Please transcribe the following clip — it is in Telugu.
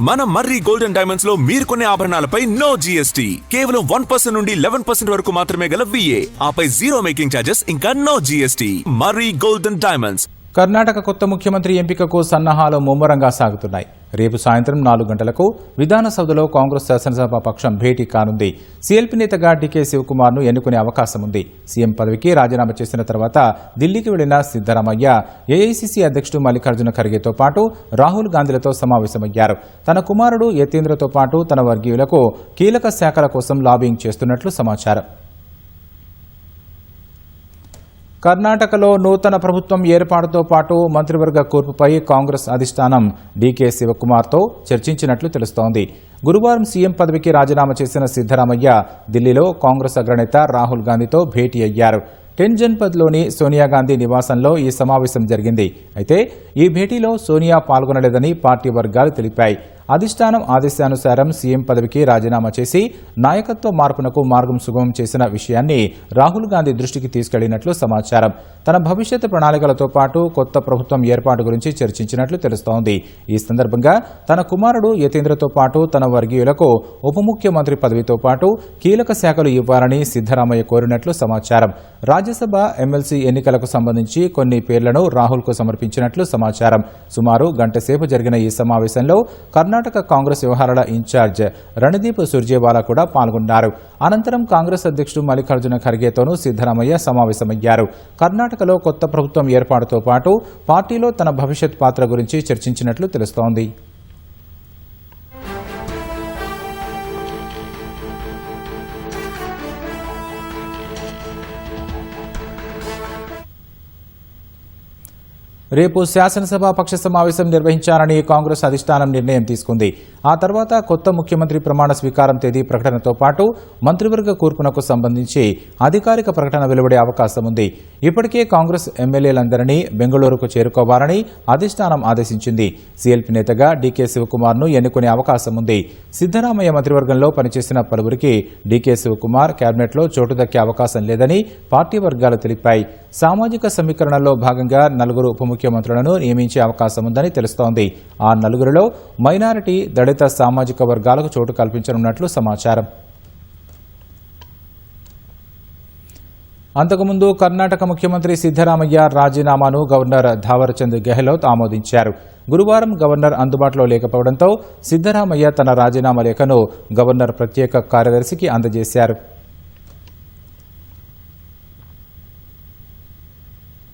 మన మర్రి గోల్డెన్ డైమండ్స్ లో మీరు కొనే ఆభరణాలపై నో జీఎస్టీ, కేవలం 1% నుండి 11% వరకు మాత్రమే గల VA, ఆపై జీరో మేకింగ్ ఛార్జెస్ ఇంకా నో జీఎస్టీ. మర్రి గోల్డెన్ డైమండ్స్. కర్ణాటక కొత్త ముఖ్యమంత్రి ఎంపికకు సన్నాహాలు ముమ్మరంగా సాగుతున్నాయి. రేపు సాయంత్రం 4 గంటలకు విధానసౌధలో కాంగ్రెస్ శాసనసభ పక్షం భేటీ కానుంది. సీఎల్పీ నేతగా డీకే శివకుమార్ను ఎన్నుకునే అవకాశం ఉంది. సీఎం పదవికి రాజీనామా చేసిన తర్వాత ఢిల్లీకి వెళ్లిన సిద్దరామయ్య ఏఐసీసీ అధ్యక్షుడు మల్లికార్జున ఖర్గేతో పాటు రాహుల్ గాంధీలతో సమావేశమయ్యారు. తన కుమారుడు యతీంద్రతో పాటు తన వర్గీయులకు కీలక శాఖల కోసం లాబింగ్ చేస్తున్నట్లు సమాచారం. కర్ణాటకలో నూతన ప్రభుత్వం ఏర్పాటుతో పాటు మంత్రివర్గ కూర్పుపై కాంగ్రెస్ అధిష్టానం డీకే శివకుమార్తో చర్చించినట్లు తెలుస్తోంది. గురువారం సీఎం పదవికి రాజీనామా చేసిన సిద్దరామయ్య ఢిల్లీలో కాంగ్రెస్ అగ్రనేత రాహుల్ గాంధీతో భేటీ అయ్యారు. టెన్జన్పథ్లోని సోనియాగాంధీ నివాసంలో ఈ సమావేశం జరిగింది. అయితే ఈ భేటీలో సోనియా పాల్గొనలేదని పార్టీ వర్గాలు తెలిపాయి. అధిష్టానం ఆదేశానుసారం సీఎం పదవికి రాజీనామా చేసి నాయకత్వ మార్పునకు మార్గం సుగమం చేసిన విషయాన్ని రాహుల్ గాంధీ దృష్టికి తీసుకెళ్లినట్లు సమాచారం. తన భవిష్యత్ ప్రణాళికలతో పాటు కొత్త ప్రభుత్వం ఏర్పాటు గురించి చర్చించినట్లు తెలుస్తోంది. ఈ సందర్భంగా తన కుమారుడు యతీంద్రతో పాటు తన వర్గీయులకు ఉప ముఖ్యమంత్రి పదవితో పాటు కీలక శాఖలు ఇవ్వాలని సిద్దరామయ్య కోరినట్లు సమాచారం. రాజ్యసభ ఎమ్మెల్సీ ఎన్నికలకు సంబంధించి కొన్ని పేర్లను రాహుల్కు సమర్పించినట్లు సమాచారం. సుమారు గంటసేపు జరిగిన ఈ సమావేశంలో కర్ణాటక కాంగ్రెస్ వ్యవహారాల ఇన్ఛార్జ్ రణదీప్ సుర్జేవాలా కూడా పాల్గొన్నారు. అనంతరం కాంగ్రెస్ అధ్యక్షుడు మల్లికార్జున ఖర్గేతోనూ సిద్దరామయ్య సమావేశమయ్యారు. కర్ణాటకలో కొత్త ప్రభుత్వం ఏర్పాటుతో పాటు పార్టీలో తన భవిష్యత్ పాత్ర గురించి చర్చించినట్లు తెలుస్తోంది. రేపు శాసనసభ పక్ష సమావేశం నిర్వహించాలని కాంగ్రెస్ అధిష్టానం నిర్ణయం తీసుకుంది. ఆ తర్వాత కొత్త ముఖ్యమంత్రి ప్రమాణ స్వీకారం తేదీ ప్రకటనతో పాటు మంత్రివర్గ కూర్పునకు సంబంధించి అధికారిక ప్రకటన వెలువడే అవకాశం ఉంది. ఇప్పటికే కాంగ్రెస్ ఎమ్మెల్యేలందరినీ బెంగళూరుకు చేరుకోవాలని అధిష్టానం ఆదేశించింది. సీఎల్పీ నేతగా డీకే శివకుమార్ను ఎన్నుకునే అవకాశం ఉంది. సిద్దరామయ్య మంత్రివర్గంలో పనిచేసిన పలువురికి డీకే శివకుమార్ కేబినెట్లో చోటు దక్కే అవకాశం లేదని పార్టీ వర్గాలు తెలిపాయి. సామాజిక సమీకరణలో భాగంగా 4 ఉప ముఖ్యమంత్రులను నియమించే అవకాశం ఉందని తెలుస్తోంది. ఆ 4లో మైనారిటీ, దళిత సామాజిక వర్గాలకు చోటు కల్పించనున్నట్లు సమాచారం. అంతకుముందు కర్ణాటక ముఖ్యమంత్రి సిద్దరామయ్య రాజీనామాను గవర్నర్ థావర్చంద్ గెహ్లోట్ ఆమోదించారు. గురువారం గవర్నర్ అందుబాటులో లేకపోవడంతో సిద్దరామయ్య తన రాజీనామా లేఖను గవర్నర్ ప్రత్యేక కార్యదర్శికి అందజేశారు.